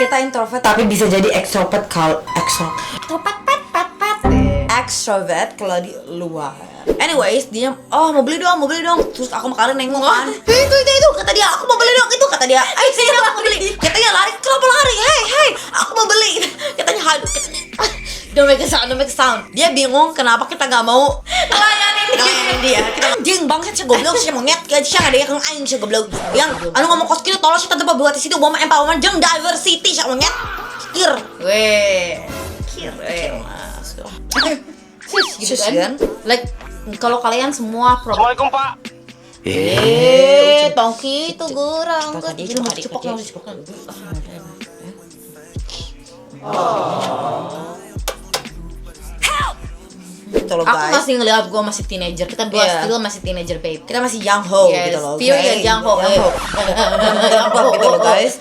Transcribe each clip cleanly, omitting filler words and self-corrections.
kita introvert tapi bisa jadi extrovert extrovert kalau di luar. Anyways, dia mau beli dong. Terus aku makanya nengok kan. Itu kata dia, aku mau beli dong. Itu kata dia, ayo sini aku mau beli. Katanya lari, kenapa lari? Hey, aku mau beli. Katanya haduh, katanya don't make a sound. Dia bingung kenapa kita nggak mau ngelayanin dia. Kita anjing banget sih goblok sih monyet gaji siya ada yang aing sih goblok. Yang ngomong kos kita tolong sih tetep buat di situ bawa empowerment jeung diversity sih monyet. Kir. Kir mas. Gitu kan? Like kalau kalian semua Assalamualaikum Pak. tongki itu gerang Kita tadi jadi mau cepok cepok. Gitu loh Aku guys. masih ngeliat gue masih teenager. Kita dua Iya. still masih teenager babe. Kita masih young ho Yes, gitu loh. period, okay? young ho. Young ho gitu loh guys.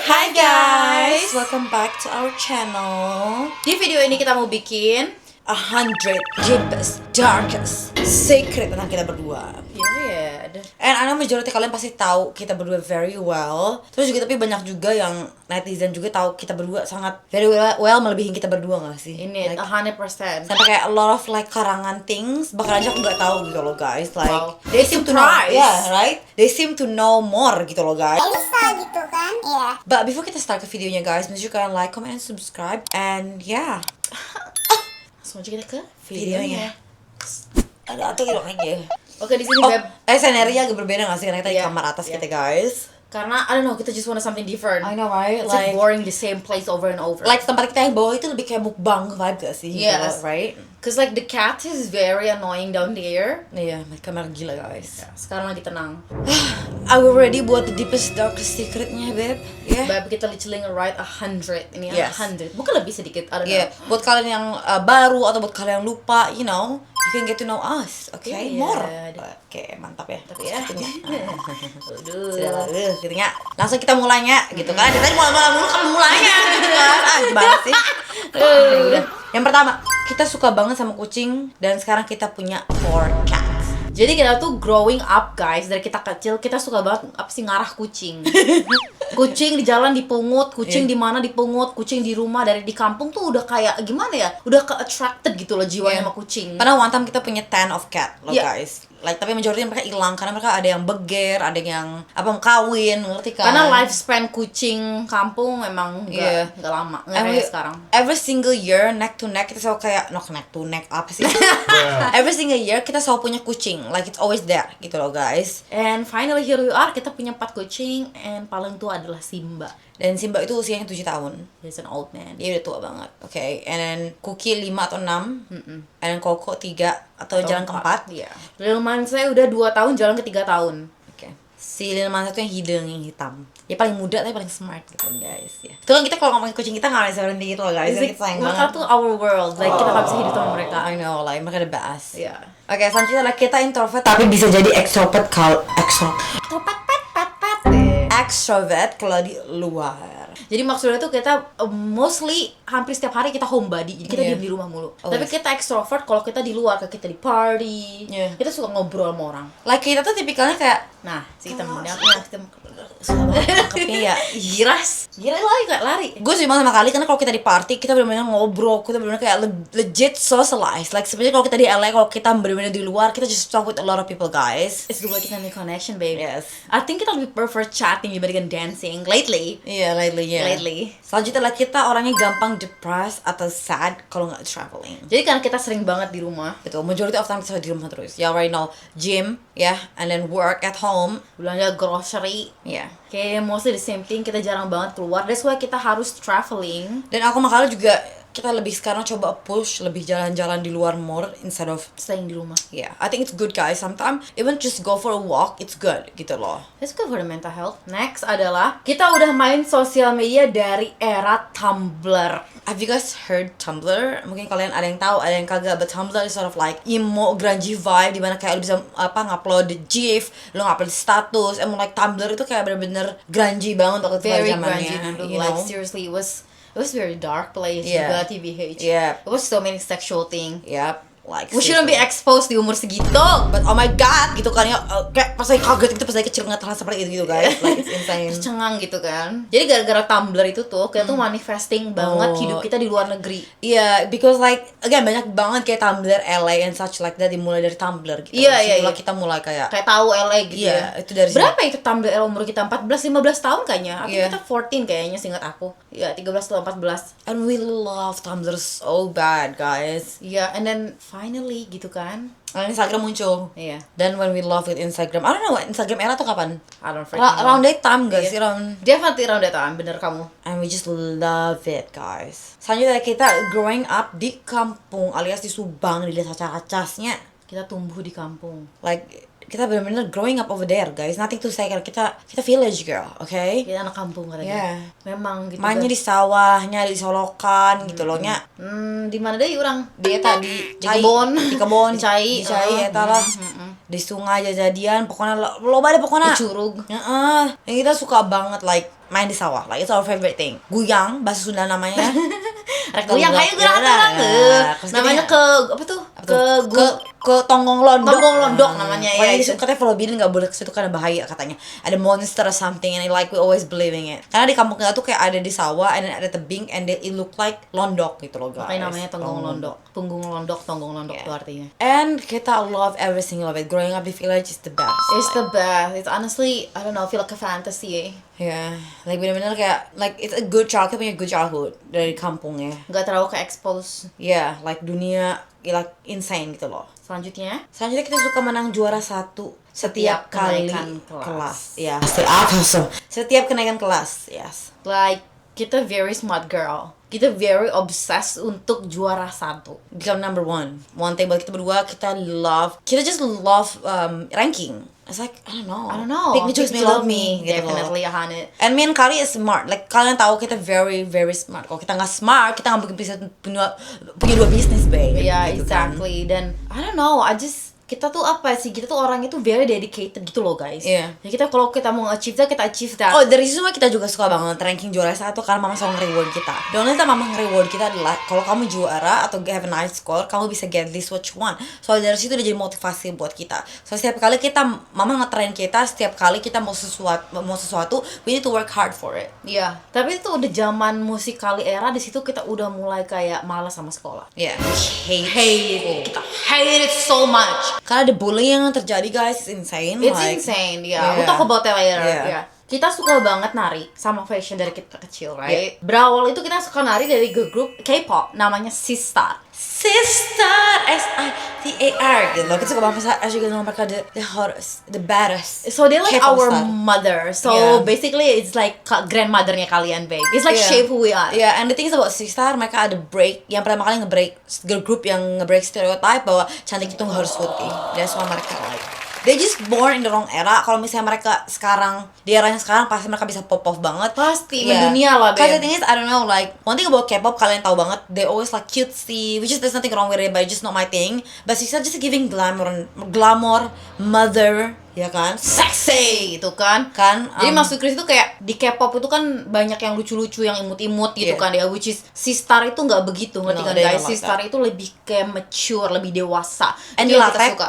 Hi guys, welcome back to our channel. Di video ini kita mau bikin 100 deepest, darkest secret tentang kita berdua. period. And I know majority kalian pasti tahu kita berdua very well. Terus juga tapi banyak juga yang netizen juga tahu kita berdua sangat very well melebihin kita berdua nggak sih? Ini Like, 100%. sampai kayak a lot of like karangan things bahkan aja aku nggak tahu gitu loh guys. Like Wow. they seem to know, Surprise. yeah right? They seem to know more gitu loh guys. Bisa gitu kan? Iya. But before kita start ke videonya guys, make sure kalian like, comment, and subscribe. And yeah, Langsung aja kita ke videonya. Ada atau gitu aja. Oke, di sini Oh, Beb. scenarionya agak berbeda nggak sih? Karena kita di Yeah, kamar atas yeah. kita guys. Karena I don't know, kita just want something different. I know right? It's like boring the same place over and over. Like tempat kita yang bawah itu lebih kayak mukbang vibe gak sih? Yes. Gitu, right? Cause like the cat is very annoying down there. Iya, mereka mereka gila guys. Sekarang lagi tenang. Are we ready buat the deepest darkest secretnya, babe? Yeah. Beb, kita literally nge-write 100. Ini Yes. 100. Bukan lebih sedikit, I don't know. Yeah. Buat kalian yang baru atau buat kalian yang lupa, you know, you can get to know us, okay? Yeah. More. Oke, mantap ya. Tapi ya. Gitu ya. Aduh. Sudah lah, gitu ya. Langsung kita mulainya, gitu kan? Kita mulai mulu kan mulainya, gitu kan? Gimana sih? Udah. Yang pertama, kita suka banget sama kucing dan sekarang kita punya 4 cats. Jadi kita tuh growing up guys, dari kita kecil kita suka banget apa sih ngarah kucing. Kucing di jalan dipungut, kucing di mana dipungut, kucing di rumah dari di kampung tuh udah kayak gimana ya? Udah ke attracted gitu loh jiwanya Yeah. sama kucing. Padahal one time kita punya 10 of cat loh Yeah. guys. Like tapi majority mereka hilang karena mereka ada yang beger, ada yang apa kawin, ngerti kan? Karena lifespan kucing kampung memang Iya. nggak lama, nggak Every, kayak sekarang. every single year neck to neck kita selalu kayak neck to neck apa sih? Every single year kita selalu punya kucing, like it's always there gitu loh guys. And finally here we are, kita punya 4 kucing and paling tua adalah Simba. Dan Simba itu usianya 7 tahun. He's an old man. Dia udah tua banget. Oke, and then Cookie 5 atau 6. And then Coco 3 atau jalan keempat. Iya. Little Man saya udah 2 tahun jalan ke 3 tahun. Oke. Si Lil Man satu yang hidung, yang hitam. Ya paling muda tapi paling smart gitu guys ya. Itu kan kita kalau ngomongin kucing kita nggak bisa berhenti gitu loh guys. It's like, Kita sayang mereka banget. tuh our world, like kita gak bisa hidup sama mereka. I know, like mereka the best. Iya. Oke, selanjutnya adalah kita introvert tapi bisa jadi extrovert extrovert kalau di luar. Jadi maksudnya tuh kita mostly hampir setiap hari kita homebody, jadi kita Iya. diem di rumah mulu. Oh, Tapi yes. kita extrovert kalau kita di luar, kayak kita di party, Iya. kita suka ngobrol sama orang. Like kita tuh tipikalnya kayak Nah, si kita Oh, menang, susah banget nangkepnya ya. giras, lari kayak lari. Gue sih sama kali karena kalau kita di party kita benar-benar ngobrol, kita benar-benar kayak legit socialize. Like sebenarnya kalau kita di LA, kalau kita benar-benar di luar, kita just talk with a lot of people guys. It's the way kita make connection, babe. Yes. I think kita lebih prefer chatting dibandingkan dancing lately. Iya, Lately. Selanjutnya lah kita orangnya gampang depressed atau sad kalau nggak traveling. Jadi karena kita sering banget di rumah, Betul, majority of time kita di rumah terus. You already know, gym, and then work at home. belanja grocery, Yeah. kayak mostly the same thing, kita jarang banget keluar. That's why kita harus traveling. Dan aku makanya juga kita lebih sekarang coba push lebih jalan-jalan di luar more instead of Staying di rumah. yeah. I think it's good guys. Sometimes even just go for a walk, it's good gitu loh. That's good for the mental health. Next adalah kita udah main sosial media dari era Tumblr. Have you guys heard Tumblr? Mungkin kalian ada yang tahu, ada yang kagak. But Tumblr is sort of like emo, grungy vibe, dimana kayak lu bisa ngupload GIF, lu ngupload status. Emang like Tumblr itu kayak bener-bener grungy banget waktu itu pada Very zamannya, grungy dulu. you Like know? seriously, it was It was very dark place Yeah. juga TBH. Yeah. It was so many sexual thing. Yep. Like We shouldn't be seriously. exposed di umur segitu. But oh my god gitu kan ya, kayak pas saya kaget gitu pas saya kecil ngeliat hal seperti itu gitu guys. Like it's insane. Terus cengang gitu kan. Jadi gara-gara Tumblr itu tuh kita tuh manifesting banget Oh. hidup kita di luar negeri. Iya, because like again banyak banget kayak Tumblr, LA and such like that dimulai dari Tumblr gitu. Iya, iya, Semula iya. kita mulai kayak Kayak tahu LA gitu Iya, ya. itu dari Berapa itu Tumblr umur kita? 14-15 tahun kayaknya. Atau Iya. kita 14 kayaknya seingat aku. Iya, 13 atau 14. and we love Tumblr so bad guys. Iya, and then finally gitu kan. And Instagram muncul. Iya. Then when we love with Instagram, I don't know what Instagram era tuh kapan? I don't freaking know. Around that time guys, Iya. around Definitely around that time, bener kamu. and we just love it guys. Selanjutnya kita growing up di kampung alias di Subang di desa Caracasnya. Kita tumbuh di kampung. Like kita benar-benar growing up over there guys. Nothing to say karena kita village girl, okay? Kita anak kampung katanya. Yeah. Memang gitu. Mainnya guys. di sawahnya, di solokan gitu loh nya. Di mana deh orang? Dia tadi Di kebon. di kebon, Di cai. di cai eta lah. Di sungai jadian, pokoknya loba deh pokoknya. Di curug. Heeh. Yang kita suka banget like main di sawah, like it's our favorite thing. Guyang, bahasa Sunda namanya. Rek guyang hayu gerak Ya, orang ya. tuh. Terus Namanya dia- ke apa tuh? ke Tonggong Londok. Tonggong Londok namanya, Pokoknya ya, itu itu. katanya kalau bikin nggak boleh ke situ karena bahaya katanya. Ada monster or something and like we always believing it. Karena di kampung kita tuh kayak ada di sawah and then ada tebing and it look like londok gitu loh guys. Makanya namanya Tonggong Londok. Punggung Londok, Tonggong Londok Yeah. itu artinya. And kita love every single of it. Growing up di village is the best. It's the best. It's honestly, I don't know, feel like a fantasy eh. Yeah, like bener-bener kayak like it's a good childhood, punya good childhood dari kampungnya. Nggak terlalu ke-expose. Yeah, like dunia like insane gitu loh. Selanjutnya, Selanjutnya kita suka menang juara 1 setiap kali kenaikan kelas. kelas. Ya, setiap kenaikan kelas. Yes. like, kita very smart girl. Kita very obsessed untuk juara 1. Become number one. One thing buat kita berdua, kita just love ranking. It's like I don't know. Pick me, choose me, love me. Gitu loh. Definitely, Hanet. And me and Kali is smart. Like kalian tahu kita very very smart. Kalau kita nggak smart, kita nggak mungkin bisa punya 2 bisnis, babe. Yeah, Gitu kan. exactly. Dan I don't know, kita tuh apa sih? Kita tuh orang itu very dedicated gitu loh, guys. Iya. Ya kita kalau kita mau achieve that, kita achieve that. Oh, dari situ kita juga suka banget ranking juara 1 karena mama selalu nge-reward kita. The only time mama nge-reward kita adalah kalau kamu juara atau have a nice score, kamu bisa get this what you want. So dari situ udah jadi motivasi buat kita. So setiap kali mama nge-train kita, setiap kali kita mau sesuatu, we need to work hard for it. Iya, tapi itu udah zaman musik kali era, di situ kita udah mulai kayak malas sama sekolah. Yeah, Hate it. Kita hate it so much. Karena the bullying yang terjadi guys is insane. It's like, insane, yeah. We'll Yeah. talk about that later. Yeah. Yeah. Kita suka banget nari sama fashion dari kita kecil, right? Berawal itu kita suka nari dari girl group K-pop namanya Sistar. Sister, SITAR gitu loh. Kita suka banget as you know mereka the hottest, the baddest. So they're like K-pop our star. mother. So Yeah. basically it's like grandmothernya kalian, babe. It's like Yeah. shape who we are. Yeah, and the thing is about Sistar, mereka ada break yang pertama kali nge-break girl group yang nge-break stereotype bahwa cantik itu harus putih. That's why mereka like they just born in the wrong era. Kalau misalnya mereka sekarang di eranya sekarang pasti mereka bisa pop off banget. Pasti, mendunia lah, Cause the babe. thing is I don't know like one thing about K-pop kalian tahu banget they always like cutesy, which is there's nothing wrong with it, but it's just not my thing. But Sistar just giving glamour, mother, ya kan? Sexy gitu kan. Jadi maksud Chris itu kayak di K-pop itu kan banyak yang lucu-lucu, yang imut-imut gitu Yeah. kan ya, which is Sistar itu nggak begitu, ngerti No, kan they guys? don't like Sistar itu lebih kayak mature, lebih dewasa. And Itu yang latex. kita suka.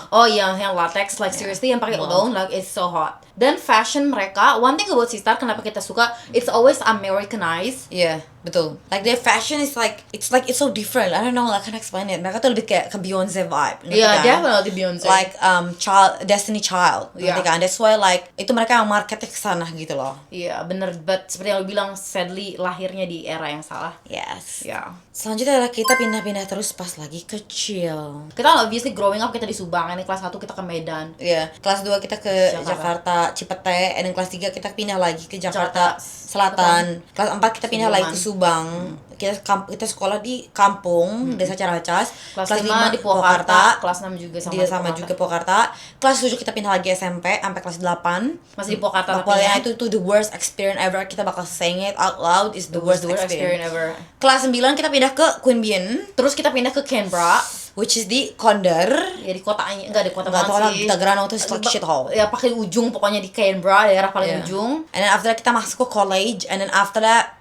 Oh iya, yang latex, like seriously yang pakai gaun, like it's so hot. Dan fashion mereka, one thing about Sistar kenapa kita suka, it's always Americanized. Yeah, betul. Like their fashion is like it's so different. I don't know, I can't explain it. Mereka tuh lebih kayak ke Beyonce vibe. ngerti Iya, kan? definitely Beyonce. Like Destiny Child. Yeah. Ngerti kan? That's why like itu mereka yang marketnya ke sana gitu loh. Iya, bener. But seperti yang lo bilang, sadly lahirnya di era yang salah. Yes. Ya. Selanjutnya adalah kita pindah-pindah terus pas lagi kecil. Kita obviously growing up kita di Subang, ini kelas 1 kita ke Medan. Iya, kelas 2 kita ke Jakarta. Jakarta Cipete, dan kelas 3 kita pindah lagi ke Jakarta Jakarta Selatan. Kelas 4 kita pindah lagi ke Sudirman. Subang. Kita sekolah di kampung, Desa Caracas. Kelas 5 di Purwakarta, kelas 6 juga sama Dia di sama Purwakarta. juga Purwakarta. Kelas 7 kita pindah lagi SMP sampai kelas 8. Masih di Purwakarta tapi Pokoknya ya. itu the worst experience ever. Kita bakal saying it out loud is the worst experience. ever. Kelas 9 kita pindah ke Queen Bean, Terus kita pindah ke Canberra, which is di Konder. ya di kotanya, enggak di kota Nggak tahu lah, banget sih. Tagrano tuh like shithole. Ya pakai ujung, pokoknya di Canberra, daerah paling Yeah. ujung. And then after that kita masuk ke college, and then after that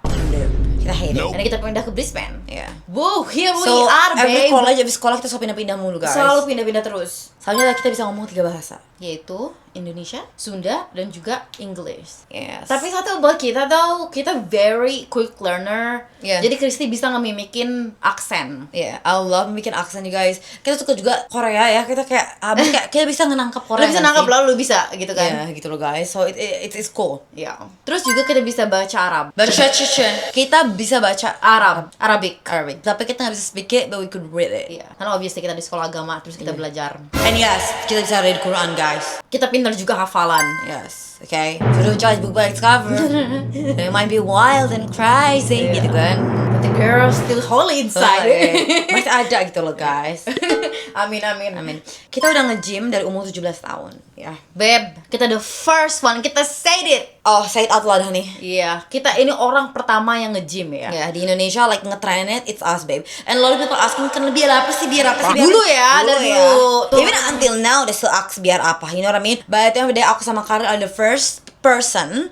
Kita hate it. And kita pindah ke Brisbane. Yeah. Wow, here we So are, every babe. college abis sekolah kita selalu pindah-pindah mulu guys. Selalu pindah-pindah terus. Soalnya kita bisa ngomong 3 bahasa. Yaitu Indonesia, Sunda, dan juga English. Yes. Tapi satu buat kita tuh, kita very quick learner. Yeah. Jadi Kristi bisa ngemimikin aksen. Yeah, I love bikin aksen nih guys. Kita suka juga Korea ya. Kita kayak habis kayak kita bisa nangkap Korea. Lu bisa kan nangkap sih? lalu lu bisa gitu kan? Ya gitu loh guys. So it's cool. Ya. Terus juga kita bisa baca Arab. Kita bisa baca Arabic. Arabic. Tapi kita nggak bisa speak it, but we could read it. Iya. Karena obviously kita di sekolah agama terus kita belajar. And yes, kita bisa read Quran guys. Kita pintar juga hafalan. Yes, okay. So don't judge book by its cover. It might be wild and crazy, Yeah. gitu kan. But the girl still holy inside. Masih ada gitu loh guys. Amin. Amin. Kita udah nge-gym dari umur 17 tahun, ya. Babe, kita the first one. Kita said it. Oh, say it out loud honey. Iya, kita ini orang pertama yang nge-gym ya. Ya, di Indonesia like nge-train it, it's us babe. And a lot of people asking kan biar apa sih? Dulu ya, dari dulu. Tuh. Even until now they still ask biar apa, you know what I mean? But at the end of the day, aku sama Karel are the first person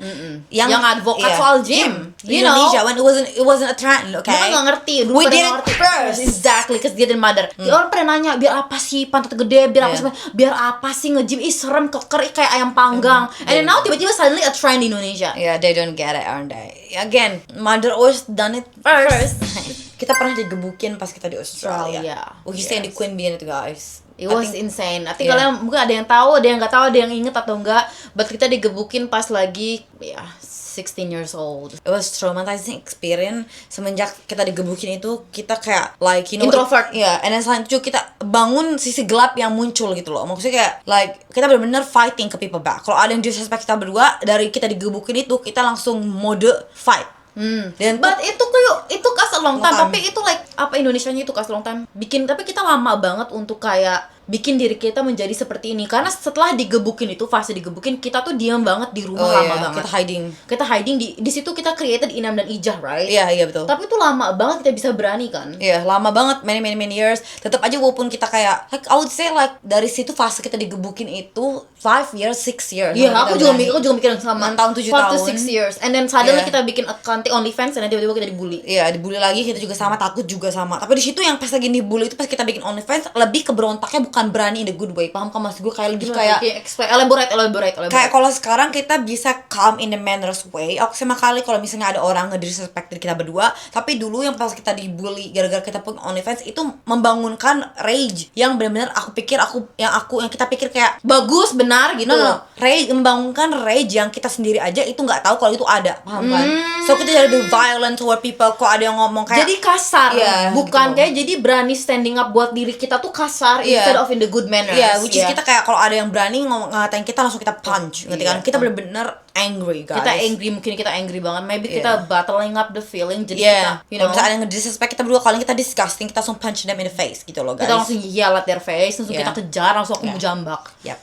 yang advokat soal gym. Di You know? Indonesia when it wasn't a trend, okay? Mereka gak ngerti. Dulu We pada did nggak it ngerti. first. Exactly, cause dia dan mother. Ya, orang pernah nanya, biar apa sih pantat gede, biar apa Yeah. sih, biar apa sih nge-gym, ih serem, keker, kayak ayam panggang. And then now tiba-tiba suddenly a trend di Indonesia. Yeah, they don't get it, aren't they? Again, mother always done it first. Kita pernah digebukin pas kita di Australia. We used to stay in the Yes. Queen Bean itu guys. It I was think- insane. I think Yeah. kalian mungkin ada yang tahu, ada yang nggak tahu, ada yang inget atau enggak. But kita digebukin pas lagi 16 years old. It was traumatizing experience. Semenjak kita digebukin itu, kita kayak like you know Introvert. Iya, and then selain itu kita bangun sisi gelap yang muncul gitu loh. Maksudnya kayak like kita benar-benar fighting ke people back. Kalau ada yang disrespect kita berdua, dari kita digebukin itu kita langsung mode fight. Dan But itu kas a long time, Long time. tapi itu like apa Indonesianya itu kas long time. Tapi kita lama banget untuk kayak bikin diri kita menjadi seperti ini, karena setelah digebukin itu, fase digebukin, kita tuh diam banget di rumah lama banget. kita hiding. Di situ kita created Inam dan Ijah, right? Iya betul. Tapi itu lama banget kita bisa berani kan? Iya, lama banget, many years. Tetap aja walaupun kita kayak like I would say like dari situ fase kita digebukin itu 5 years, 6 years. Iya, Kita aku juga berani. mikir yang sama. 6 tahun, 7 5 to tahun. 6 years. And then suddenly Iya. kita bikin account OnlyFans dan tiba-tiba kita dibully. Iya, dibully lagi, kita juga sama, takut juga sama. Tapi di situ yang pas lagi dibully itu pas kita bikin OnlyFans, lebih ke berontaknya bukan berani in the good way. Paham kan maksud gue? Kayak lebih kayak elaborate. kayak kalau sekarang kita bisa calm in the manners way. Aku sama kali kalau misalnya ada orang nge-disrespect kita berdua, tapi dulu yang pas kita dibully gara-gara kita punya OnlyFans itu membangunkan rage yang benar-benar yang kita pikir kayak bagus, benar gitu. no. Rage, membangunkan rage yang kita sendiri aja itu nggak tahu kalau itu ada, paham kan? So kita jadi lebih violent toward people. Kok ada yang ngomong kayak jadi kasar, Iya, bukan gitu. kayak jadi berani standing up buat diri kita tuh kasar Iya. instead of in the good manners. Iya, which is kita kayak kalau ada yang berani ngatain kita langsung kita punch, ngerti kan? Iya. Kita bener-bener angry guys. mungkin kita angry banget. Maybe Iya. kita battling up the feeling. Jadi Iya, kita, kalau misalnya ada yang nge-disrespect kita berdua, kalau kita disgusting, kita langsung punch them in the face gitu loh guys. kita langsung yell at their face, langsung Iya. kita kejar, langsung aku Iya. mau jambak. Yap.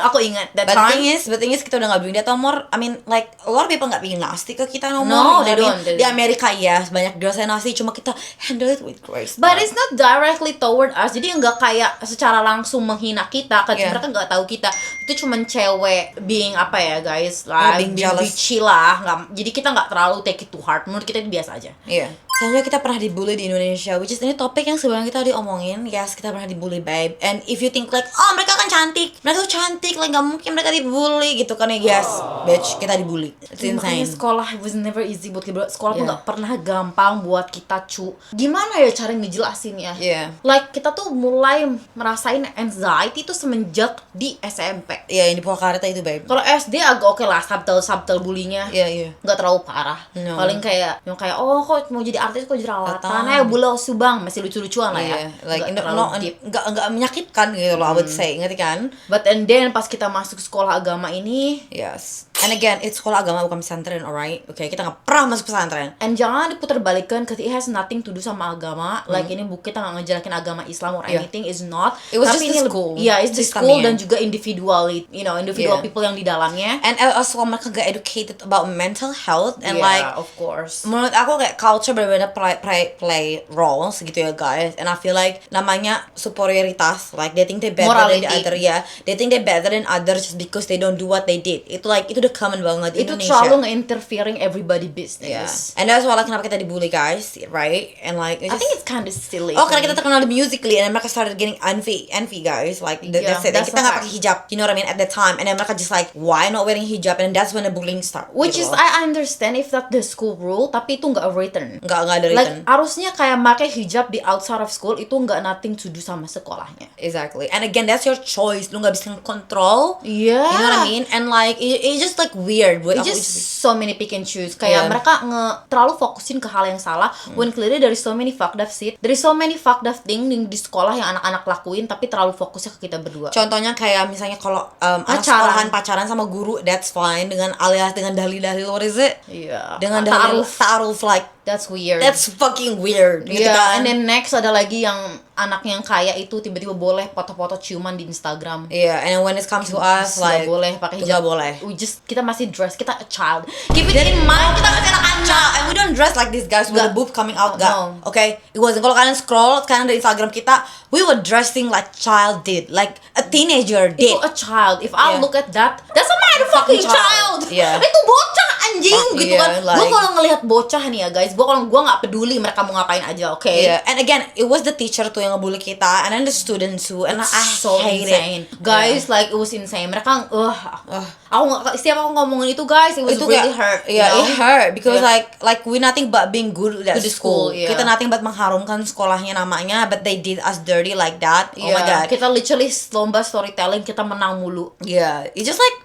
Aku ingat that But the time. thing is kita udah gak doing that anymore. I mean like a lot of people gak being nasty ke kita no more. No, you know they what I mean? don't, they Di don't. Amerika ya banyak girls yang nasty, cuma kita handle it with grace. But it's not directly toward us. Jadi nggak kayak secara langsung menghina kita, kan Yeah. mereka nggak tahu kita. Itu cuman cewek being apa ya guys, being jealous. bitchy lah. Jadi kita nggak terlalu take it to heart. Menurut kita itu biasa aja. Iya. Selanjutnya kita pernah dibully di Indonesia, which is ini topik yang sebenarnya kita diomongin. Yes, kita pernah dibully, babe. And if you think like, oh mereka kan cantik, mereka tuh cantik, like gak mungkin mereka dibully gitu kan ya, yes, bitch, kita dibully. It's Makanya insane. sekolah was never easy buat kita. Sekolah tuh Yeah. nggak pernah gampang buat kita, cu. Gimana ya cara ngejelasinnya? Yeah. Like kita tuh mulai merasain anxiety tuh semenjak di SMP. Iya, yang di Purwakarta itu, babe. Kalau SD agak oke lah, subtle bullyingnya. Iya. Nggak terlalu parah. No. Paling kayak yang kayak oh kok mau jadi artis kok jerawatan, Datang. bulau subang, masih lucu-lucuan lah ya. Iya, like Nggak terlalu deep. enggak menyakitkan gitu loh, I would say, ngerti kan? But and then pas kita masuk sekolah agama ini, Yes. And again, it's sekolah agama bukan pesantren, alright? Oke, kita nggak pernah masuk pesantren. and jangan diputar balikan ke it has nothing to do sama agama. Like ini kita nggak ngejelekin agama Islam or Yeah. anything, is not. It was Tapi just ini the school. Iya, it's the Systemnya. school dan juga individual Yeah. people yang di dalamnya. And also mereka gak educated about mental health and Yeah, like of course. menurut aku kayak culture benar-benar play roles gitu ya guys, and I feel like namanya superioritas, like they think they better than the Morality. other, yeah, they think they better than others just because they don't do what they did. Itu like itu udah udah common banget di Itu Indonesia. terlalu nge-interfering everybody business. Yeah. And that's why like, kenapa kita dibully guys, right? And like I think it's kind of silly. oh karena kita terkenal di Musical.ly and mereka started getting envy guys, like Yeah, that's it. And that's kita a nggak fact. pakai hijab, you know what I mean, at that time. And then mereka just like why not wearing hijab, and that's when the bullying start. Which gitu is loh. I understand if that the school rule, tapi itu nggak written. nggak ada Like written. harusnya kayak pakai hijab di outside of school itu nggak nothing to do sama sekolahnya. Exactly. And again, that's your choice. Lu nggak bisa kontrol. Yeah. You know what I mean? And like it's just like weird buat It's aku. just so many pick and choose. Kayak Yeah. mereka terlalu fokusin ke hal yang salah. When clearly there is so many fucked up shit. There is so many fucked up thing di sekolah yang anak-anak lakuin, tapi terlalu fokusnya ke kita berdua. Contohnya kayak misalnya kalau anak sekolahan pacaran sama guru, that's fine, dengan alias dengan dalil-dalil, what is it? Iya. Dengan dalil ta'aruf, like That's weird. that's fucking weird. Gitu Yeah, kan? and then next ada lagi yang anak yang kaya itu tiba-tiba boleh foto-foto ciuman di Instagram. Yeah, and then when it comes to us, Nggak like boleh pakai itu hijab. nggak boleh. Kita masih dress, kita a child. Keep it in mind, kita masih anak-anak. And we don't dress like these guys with the Nggak. boob coming out, gak? No. Okay, it wasn't. Kalau kalian scroll sekarang dari Instagram kita, we were dressing like child did, like a teenager did. Itu a child. If I Yeah. look at that, that's a motherfucking child. Yeah. Itu bocah anjing gitu Yeah, kan. like- Gue kalau ngelihat bocah nih ya guys, gue nggak peduli mereka mau ngapain aja, oke? Yeah, and again, it was the teacher tuh yang ngebully kita, and then the students too, and I So hate insane, it. guys. Like it was insane. Mereka, aku nggak, setiap aku ngomongin itu guys, it was Itu really kayak- hurt. Yeah, you know? it hurt because Yeah. like we nothing but being good at To the school. school, yeah. Kita nothing but mengharumkan sekolahnya namanya, but they did us dirty like that. Oh my god. Kita literally lomba storytelling, kita menang mulu. Yeah, it's just like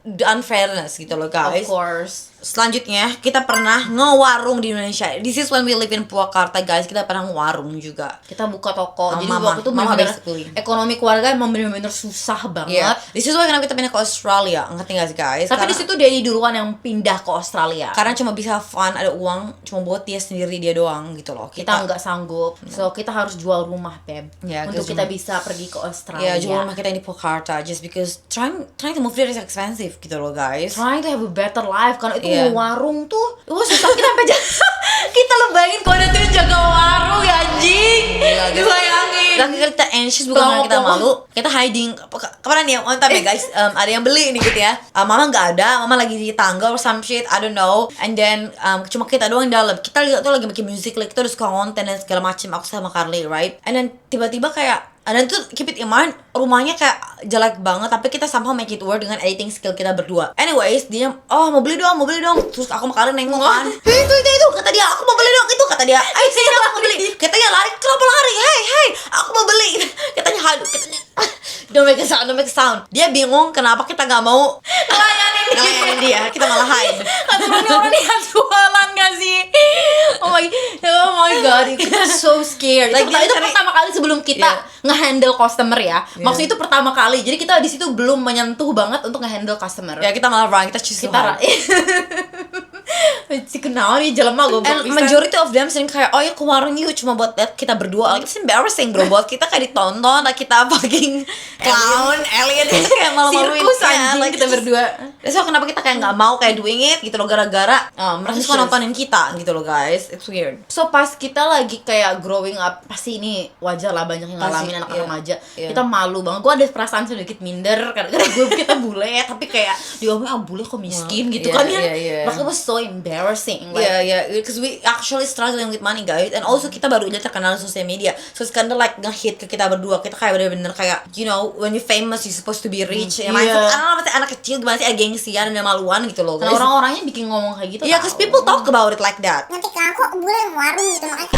the unfairness gitu loh guys. Of course. Selanjutnya kita pernah ngewarung di Indonesia. This is when we live in Purwakarta guys. Kita pernah ngewarung juga. Kita buka toko. Jadi Mama- waktu itu mama bener-bener basically. ekonomi keluarga emang bener-bener susah banget. Yeah. This is why kenapa kita pindah ke Australia. Ngerti gak sih guys? Tapi Karena- di situ Daddy duluan yang pindah ke Australia. karena cuma bisa fun, ada uang cuma buat dia sendiri, dia doang gitu loh. Kita nggak sanggup, so kita harus jual rumah, Beb, Ya, untuk jual kita rumah. bisa pergi ke Australia. ya jual rumah kita yang di Purwakarta just because trying to move there is expensive gitu loh guys. Trying to have a better life, karena itu Iya. mau warung tuh, wah susah kita sampai kita lo bayangin kalau ada tuh yang jaga warung ya anjing, Gila, guys. dibayangin. Dan kita anxious bukan karena kita malu, kita hiding. Kemarin ya, on time ya guys, ada yang beli nih gitu ya. Mama nggak ada, mama lagi di tangga or some shit, I don't know. And then cuma kita doang di dalam. Kita lihat tuh lagi bikin music, like, kita udah suka konten dan segala macem. Aku sama Carly, right? And then tiba-tiba kayak dan tuh keep it in mind, rumahnya kayak jelek banget, tapi kita somehow make it work dengan editing skill kita berdua. Anyways, dia mau beli dong. Terus aku sama Karin nengok kan. Itu kata dia, aku mau beli dong. Itu kata dia, ayo sini aku mau beli. Katanya lari, kenapa lari? Hey, aku mau beli. Katanya don't make a sound. Dia bingung kenapa kita nggak mau ngelayanin dia. Kita malah hide. Orang lihat jualan gak sih? Oh my god, kita so scared. Like, Itu dia cari- pertama kali sebelum kita nge-handle customer ya. Yeah. Maksudnya itu pertama kali. Jadi kita di situ belum menyentuh banget untuk nge-handle customer. Ya kita malah run, kita choose to Kita hide. si kenal nih jelema gue And majority of them sering kayak, oh ya ke warung yuk cuma buat lihat kita berdua. Like, it's embarrassing bro, buat kita kayak ditonton, like kita fucking clown, alien, kayak malu-maluin. sirkus Yeah, anjing like, kita berdua. So kenapa kita kayak nggak mau kayak doing it gitu loh, gara-gara mereka suka nontonin kita gitu loh guys. It's weird. So pas kita lagi kayak growing up, pasti ini wajar lah banyak yang Pasti, ngalamin anak iya. remaja. Iya. Kita malu banget. Gue ada perasaan sedikit minder karena kita bule, tapi kayak diomongin bule kok miskin gitu Iya, kan ya. iya, iya. Makanya it was so embarrassing. Like, Because we actually struggling with money guys, and also kita baru aja terkenal di sosial media, so it's kinda like nge-hit ke kita berdua. Kita kayak bener-bener kayak, when you famous you supposed to be rich. Ya Iya. masih anak kecil gimana sih, gengsian dan maluan gitu loh karena guys. orang-orangnya bikin ngomong kayak gitu. Iya, because people talk about it like that. Nanti kok bule warung gitu makanya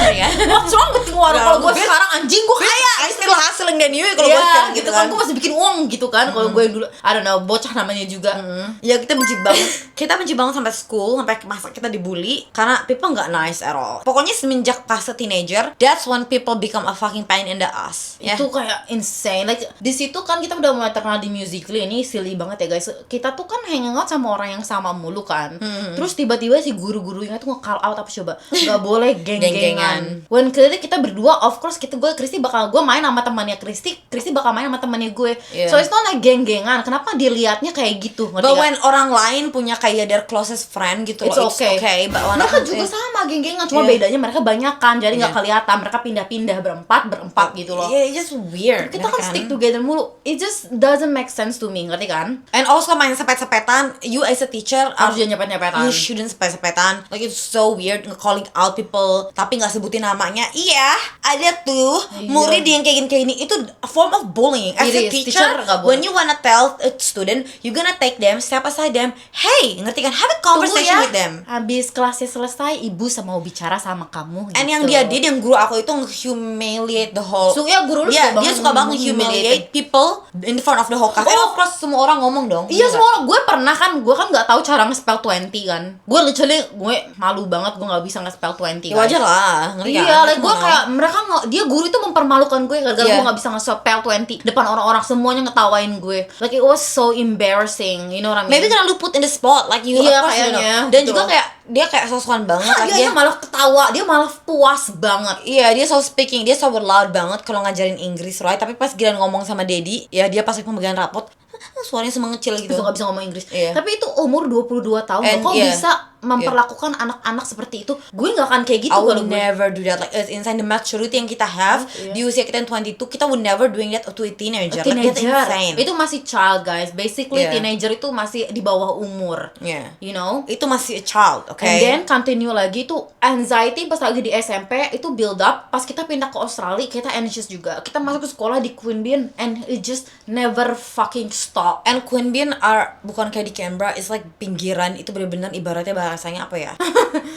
Ya. What's wrong with warung? Kalau gue Bitch. sekarang anjing gue kaya. I still hustling than you kalau gue Iya, sekarang gitu kan. Gue masih bikin uang gitu kan. Kalau gue yang dulu, I don't know, bocah namanya juga. Ya kita benci banget. Kita benci banget sampai school, sampai masa kita dibully karena people nggak nice at all. Pokoknya semenjak fase teenager, that's when people become a fucking pain in the ass. Ya. Itu kayak insane. Like di situ kan kita udah mulai terkenal di Musical.ly. Ini silly banget ya guys. Kita tuh kan hangout sama orang yang sama mulu kan. Terus tiba-tiba si guru-gurunya tuh nge-call out apa coba? Gak boleh geng-gengan kan. When clearly kita berdua, of course gue main sama temannya Kristi bakal main sama temannya gue. Yeah. So it's not like geng-gengan. Kenapa dia liatnya kayak gitu? Ngerti But gak? when orang lain punya kayak their closest friend gitu It's loh, okay. But when Mereka juga sama geng-gengan, cuma bedanya mereka banyakan, jadi nggak kelihatan. Mereka pindah-pindah berempat gitu loh. Yeah, it's just weird. Kita kan stick together mulu. It just doesn't make sense to me, ngerti kan? And also main sepet-sepetan, you as a teacher Harus jangan nyepet-nyepetan. you shouldn't sepet-sepetan. Like it's so weird calling out people tapi nggak sebutin namanya. Iya, ada tuh murid yang kayak gini. Itu a form of bullying. As a It is. teacher, Teacher nggak boleh. when you wanna tell a student, you gonna take them, step aside them. Hey, ngerti kan? Have a conversation Tunggu ya, with them. habis kelasnya selesai, ibu mau bicara sama kamu. And gitu. yang dia did, yang guru aku itu humiliate the whole. So, ya, guru lu Dia suka banget suka banget humiliate people in front of the whole class. And of course semua orang ngomong dong. Iya semua orang, gue kan nggak tahu cara nge-spell 20 kan. Gue literally malu banget, gue nggak bisa nge-spell 20 Ya wajar lah, ngerti kan? Iya, like gue kayak dia guru itu mempermalukan gue gara-gara gue nggak bisa nge-spell 20 depan orang-orang, semuanya ngetawain gue. Like it was so embarrassing, you know what I mean? Maybe karena lu put in the spot, like you Iya, of course you know. kayaknya, Dan gitu juga loh. kayak dia kayak sosokan banget, like dia malah ketawa, dia malah puas banget. Iya, dia so speaking, dia so loud banget kalau ngajarin Inggris, right? Tapi pas giliran ngomong sama Dedi, ya dia pas pembagian rapot, suaranya semengecil gitu. Itu gak bisa ngomong Inggris. Iya. Tapi itu umur 22 tahun, And, kok yeah. bisa memperlakukan anak-anak seperti itu? Gue gak akan kayak gitu I kalau would gue. never do that. Like it's insane the maturity yang kita have di usia kita yang 22, kita would never doing that to a teenager. Like, that's insane. Itu masih child, guys. Basically Yeah. teenager itu masih di bawah umur. Yeah. You know? Itu masih a child, And okay? then continue lagi tuh anxiety pas lagi di SMP itu build up. Pas kita pindah ke Australia kita anxious juga. Kita masuk ke sekolah di Queanbeyan and it just never fucking stop. And Queanbeyan are bukan kayak di Canberra, it's like pinggiran, itu bener-bener ibaratnya bahasanya apa ya?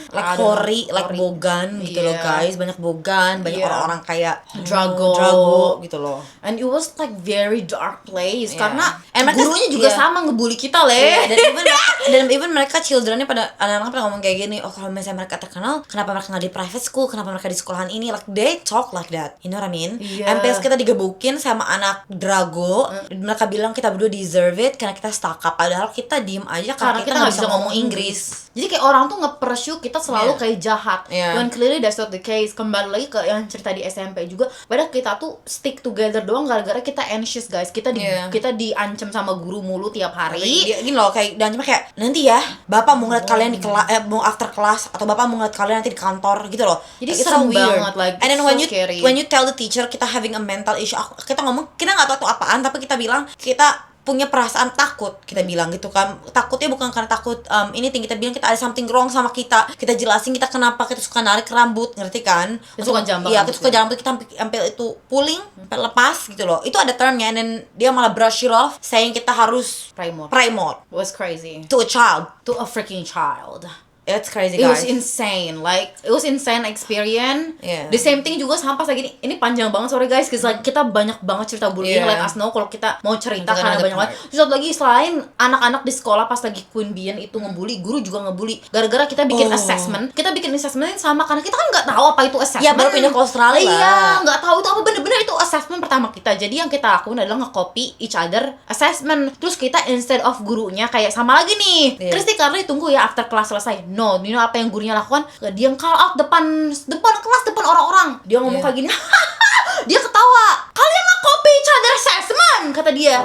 Like Aduh, hori, like hori. bogan gitu loh Iya. guys, banyak bogan, banyak Iya. orang-orang kayak Drago. gitu loh. And it was like very dark place Yeah. karena And mereka- gurunya juga yeah. sama ngebully kita leh. Iya, dan even mereka childrennya pada anak-anak pada ngomong kayak gini, oh kalau misalnya mereka terkenal, kenapa mereka nggak di private school, kenapa mereka di sekolahan ini, like they talk like that, you know what I mean? Iya. MPS kita digebukin sama anak Drago, mereka bilang kita berdua deserve it karena kita stuck up, padahal kita diem aja Karena kita nggak bisa ngomong Inggris. Jadi kayak orang tuh nge-pursue kita selalu Yeah. kayak jahat. Yeah. When clearly that's not the case. Kembali lagi ke yang cerita di SMP juga. Padahal kita tuh stick together doang gara-gara kita anxious guys. Kita Yeah. kita diancam sama guru mulu tiap hari. Dia gini loh, kayak dan cuma kayak nanti ya bapak mau ngeliat kalian di kelas, mau after kelas, atau bapak mau ngeliat kalian nanti di kantor gitu loh. Jadi Like, it's serem banget, like, and then it's when so you scary. tell the teacher kita having a mental issue, kita ngomong kita nggak tahu itu apaan, tapi kita bilang kita punya perasaan takut, kita bilang gitu kan. Takutnya bukan karena takut ini tinggi, kita bilang kita ada something wrong sama kita jelasin kita kenapa kita suka narik rambut, ngerti kan? Kita suka jambak Iya, rambut, kita suka ya. jambak, kita sampai itu pulling, sampai lepas gitu loh. Itu ada termnya, and then dia malah brush it off saying kita harus Pray more. pray more It was crazy. to a child. To a freaking child. It's crazy It guys. was insane, like it was insane experience. Yeah. The same thing juga sama pas lagi ini panjang banget sorry guys, cause like kita banyak banget cerita bullying. Yeah. Let us know kalau kita mau cerita It's karena another banyak banget. part. Terus satu lagi selain anak-anak di sekolah pas lagi Queanbeyan itu ngebully, guru juga ngebully. Gara-gara kita bikin assessment, kita bikin assessment yang sama karena kita kan nggak tahu apa itu assessment. Ya, baru pindah ke Australia. Iya, nggak tahu itu apa bener-bener itu assessment pertama kita. Jadi yang kita lakuin adalah nge-copy each other assessment. Terus kita instead of gurunya kayak sama lagi nih. Iya. Kristi karena tunggu ya after kelas selesai. No, you know apa yang gurunya lakukan? Dia call out depan kelas, depan orang-orang. Dia ngomong Yeah. kayak gini. Dia ketawa. Kalian nge-copy each other assessment, kata dia.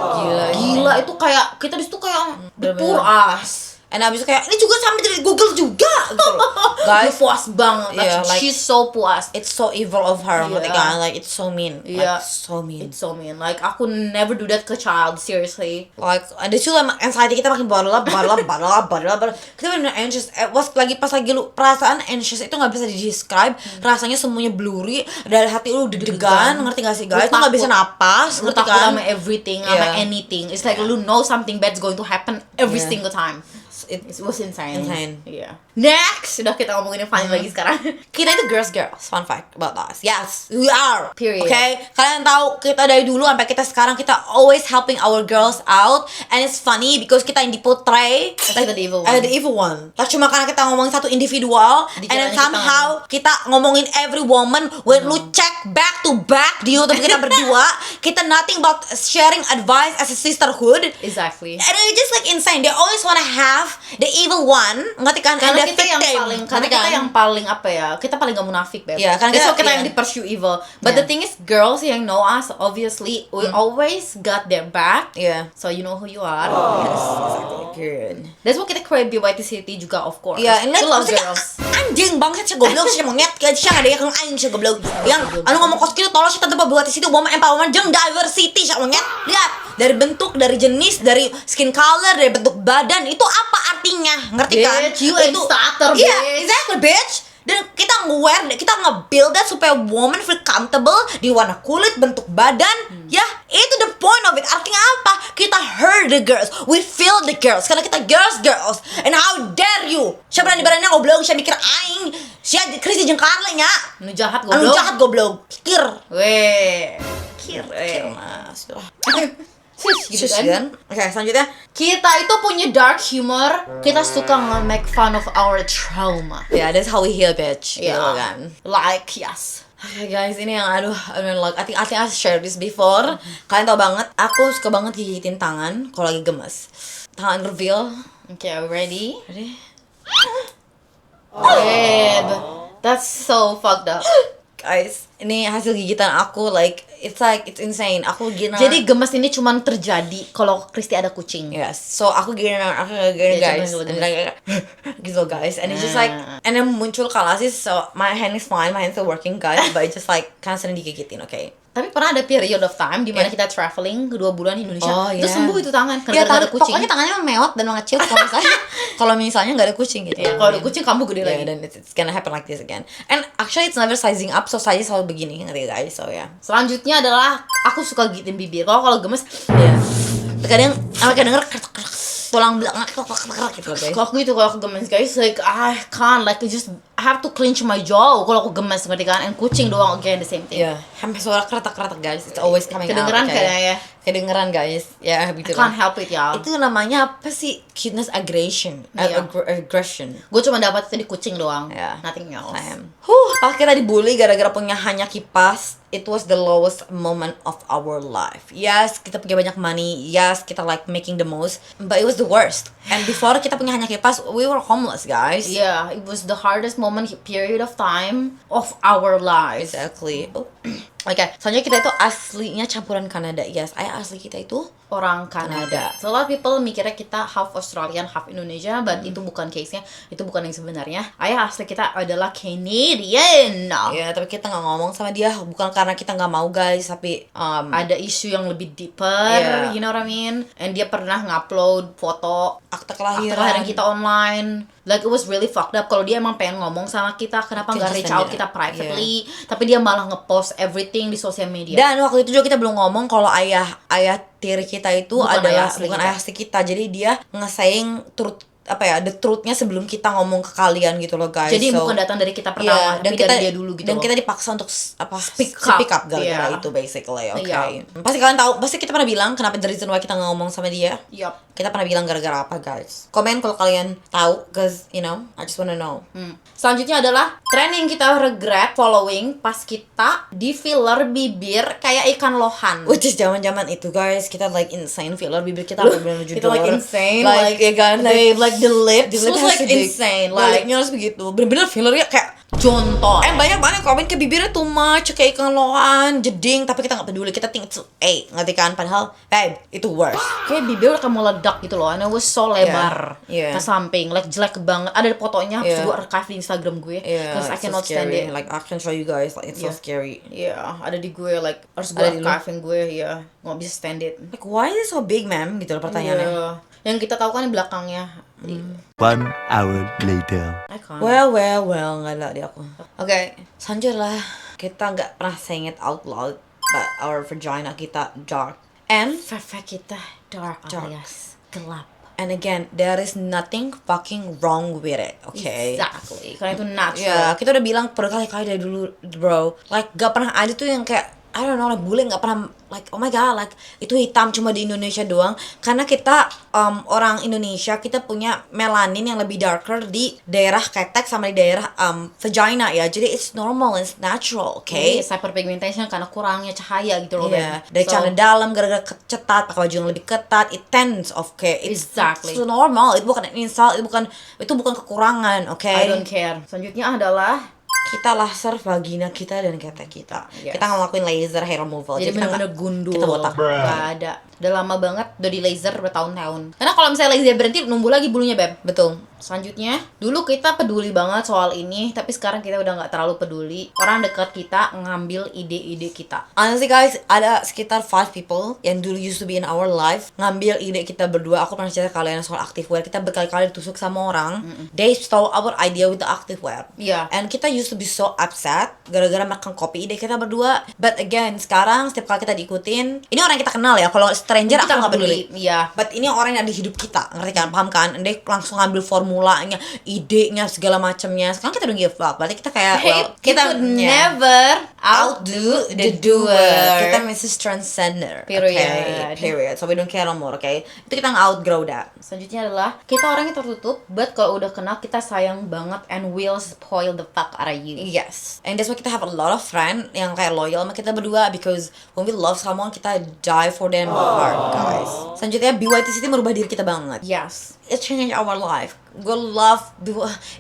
Gila itu kayak kita disitu kayak Bener-bener. pur us. And abis itu kayak ini juga sama dari Google juga gitu loh. Dia Guys, puas banget. Yeah, like- She's so puas. it's so evil of her, Iya. ngerti kan? Like it's so mean. Iya. Like so mean. It's so mean. Like aku never do that ke child, seriously. Like ada juga anxiety kita makin bottle up. Kita benar anxious. Pas lagi lu perasaan anxious itu nggak bisa di-describe. Rasanya semuanya blurry. Dari hati lu deg-degan, ngerti gak sih guys? Lu nggak bisa napas, Lu ngerti takut kan? sama everything, sama Yeah. anything. It's like lu know something bad's going to happen every Yeah. single time. It It was insane. Insane. Yeah. Next, sudah kita ngomongin yang funny lagi sekarang. Kita itu girls. Fun fact about us. Yes, we are. Period. Okay? Kalian tahu kita dari dulu sampai kita sekarang kita always helping our girls out, and it's funny because kita yang dipotray Kita the evil one. the evil one. Like cuma karena kita ngomongin satu individual, and then Dikiranya kita somehow kita ngomongin every woman. When lu check back to back di YouTube kita berdua, kita nothing but sharing advice as a sisterhood. Exactly. And it's just like insane. They always wanna have the evil one, ngerti kan? And Karena kita yang victim. paling Ngerti kan? kita yang paling apa ya, kita paling gak munafik, Beb. Iya, karena That's why kita- kita iya. yang di pursue evil. But Iya. the thing is, girls yang know us, obviously we always got their back. Iya. So you know who you are. Yes, exactly. Good. That's why kita create BYT City juga, of course. Iya, ini to love maksudnya girls. anjing banget sih goblok sih monyet kayak siya ada yang aing sih goblok. Yang anu ngomong kos kieu tolong sih tante buat di situ woman empowerment jeung diversity sih monyet. Lihat, dari bentuk, dari jenis, dari skin color, dari bentuk badan itu apa artinya? Ngerti kan? Bitch, you ain't starter, Iya, bitch. exactly bitch. Dan kita nge-wear, kita nge-build that supaya woman feel comfortable di warna kulit, bentuk badan, ya itu the point of it. Artinya apa? Kita heard the girls, we feel the girls, karena kita girls. And how dare you? Siapa berani-beraninya goblok, siapa mikir aing, siapa Kristi jeung Carly nya, Nu jahat anu goblok. jahat goblok, pikir, Weh. pikir, mas, Gitu sus kan. kan? Oke, selanjutnya, Kita itu punya dark humor. Kita suka nge-make fun of our trauma. ya that's how we heal bitch, gitu Yeah. kan? Like, yes. Oke guys, ini yang aduh, I mean like, I think I shared this before. Kalian tau banget, aku suka banget gigitin tangan kalau lagi gemes. Tangan reveal. Okay, are we ready? Ready? Babe, that's so fucked up. Guys, ini hasil gigitan aku, like it's insane. Aku gina. Jadi gemes ini cuman terjadi kalau Kristi ada kucing. yes, so aku gina Ya, guys, coba dulu. and like gitu guys, and it's just like, and then muncul kalasis, so my hand is fine, my hand still working guys, but it's just like kan sering digigitin, okay? Tapi pernah ada period of time di mana Yeah. kita traveling 2 bulan di Indonesia, Oh, terus yeah. sembuh itu tangan Ya, karena ada kucing. pokoknya tangannya mewat dan mengecil kalau misalnya kalau misalnya nggak ada kucing gitu. Ya, kalau ada kucing kamu gede Yeah, lagi. then it's gonna happen like this again. And actually it's never sizing up, so saya selalu begini, ngerti guys? So yeah. Selanjutnya adalah aku suka gigitin bibir. Kalau gemes, Yeah. Kadang denger tulang belakang gitu loh guys. kalau aku gitu, kalau aku gemes guys, like I can't, like I just have to clench my jaw kalau aku gemes, ngerti kan? And kucing doang again the same thing. Yeah, sampai suara keretak-keretak guys. It's always coming Kedengeran out. kayaknya ya. Kedengeran guys. Ya, I gitu can't lah. help it ya. Itu namanya apa sih? Cuteness aggression. Iya. Aggression. Gue cuma dapat itu di kucing doang, Yeah. nothing else. Same. Pas kita dibully gara-gara punya hanya kipas, it was the lowest moment of our life. Yes, kita punya banyak money. Yes, kita like making the most, but it was the worst. And before kita punya hanya kipas, we were homeless, guys. Yeah, it was the hardest period of time of our lives. Exactly. Oh. Oke, soalnya kita itu aslinya campuran Kanada. Yes, ayah asli kita itu Orang Kanada. So a lot of people mikirnya kita half Australian, half Indonesia, but itu bukan case-nya. Itu bukan yang sebenarnya. Ayah asli kita adalah Canadian. ya, tapi kita nggak ngomong sama dia bukan karena kita nggak mau, guys, tapi Ada isu yang lebih deeper, Yeah. you know what I mean? And dia pernah ngupload foto akte akte kelahiran. kelahiran kita online. Like it was really fucked up. Kalau dia emang pengen ngomong sama kita, kenapa Kita nggak just reach send out it. kita privately? Tapi dia malah ngepost everything di sosial media. Dan waktu itu juga kita belum ngomong kalau ayah tiri kita itu Bukan adalah ayah asli bukan kita. ayah asli kita. Jadi dia nge-saying the truth-nya sebelum kita ngomong ke kalian gitu loh, guys. Jadi So, bukan datang dari kita iya, pertama, tapi dari dia dulu gitu dan loh. kita dipaksa untuk speak Speak up up, gara-gara iya. itu basically, oke. Iya. Pasti kalian tahu, pasti kita pernah bilang kenapa the reason why kita nggak ngomong sama dia. Yup. Kita pernah bilang gara-gara apa, guys? Komen kalau kalian tahu, cause you know, I just wanna know. Selanjutnya adalah tren yang kita regret following pas kita di filler bibir kayak ikan lohan. Which is zaman-zaman itu, guys, kita like insane filler bibir kita sampai benar Kita like insane, like ya kan, babe, like the lips the lip was has like to be- insane, the like lipnya harus begitu, bener-bener fillernya kayak contoh. banyak banget komen ke bibirnya too much, kayak ikan lohan, jeding, tapi kita nggak peduli, kita think it's ngerti kan, padahal babe itu worse. Kayak bibir udah kayak mau ledak gitu loh, and it was so lebar Yeah. ke samping, like jelek banget. Ada fotonya, Yeah. gue archive di Instagram gue, because I it's so cannot stand scary. it. Like I can show you guys, like it's so Yeah. scary. Iya, ada di gue, like harus gue Ada di lu? archive gue, ya nggak bisa stand it. Like why is it so big, ma'am? Gitu loh pertanyaannya. Iya. Yang kita tahu kan di belakangnya. 1 hour later. I can't. Well, nggak ada di aku. Oke, selanjutnya kita nggak pernah saying it out loud, but our vagina kita dark. And Fefe kita dark alias gelap. And again, there is nothing fucking wrong with it, okay? Exactly. Karena itu natural. Ya, kita udah bilang berkali-kali dari dulu, bro. Like, gak pernah ada tuh yang kayak I don't know, like bule nggak pernah like oh my god, like itu hitam cuma di Indonesia doang. Karena kita orang Indonesia kita punya melanin yang lebih darker di daerah ketek sama di daerah vagina ya. Jadi it's normal, it's natural, okay? Yes, hyperpigmentation karena kurangnya cahaya gitu loh, Iya, Beb. dari celana dalam gara-gara ketat, pakai baju yang lebih ketat, it tends of Exactly. it's normal, itu bukan insult, itu bukan kekurangan, oke? I don't care. Selanjutnya adalah Kita laser vagina kita dan ketek kita. Yes. Kita ngelakuin laser hair removal. jadi kita bener-bener nggak- gundul. Kita botak. Gak ada. Udah lama banget, udah di laser bertahun-tahun. Karena kalau misalnya laser berhenti, numbuh lagi bulunya, Beb. Betul. Selanjutnya, dulu kita peduli banget soal ini, tapi sekarang kita udah nggak terlalu peduli. Orang dekat kita ngambil ide-ide kita. Honestly guys, ada sekitar 5 people yang dulu used to be in our life ngambil ide kita berdua. Aku pernah cerita ke kalian soal activewear. Kita berkali-kali ditusuk sama orang. They stole our idea with the activewear. Iya. And kita used to be so upset gara-gara makan kopi ide kita berdua. But again, sekarang setiap kali kita diikutin, ini orang yang kita kenal ya. Kalau stranger Kita aku nggak peduli. Iya. But ini orang yang ada di hidup kita, ngerti kan? Paham kan? And they langsung ngambil formulanya, idenya, segala macamnya. Sekarang kita don't give a fuck. Berarti kita kayak, well, kita would yeah, never outdo the doer. Kita Mrs. Transcender. Period. Okay? Period. So we don't care no more, okay? Itu kita nge-outgrow that. Selanjutnya adalah kita orangnya tertutup, but kalau udah kenal kita sayang banget and will spoil the fuck out of you. Yes. And that's why kita have a lot of friend yang kayak loyal sama kita berdua, because when we love someone, kita die for them hard, guys. Selanjutnya, BYT City merubah diri kita banget. Yes. It changed our life. We love,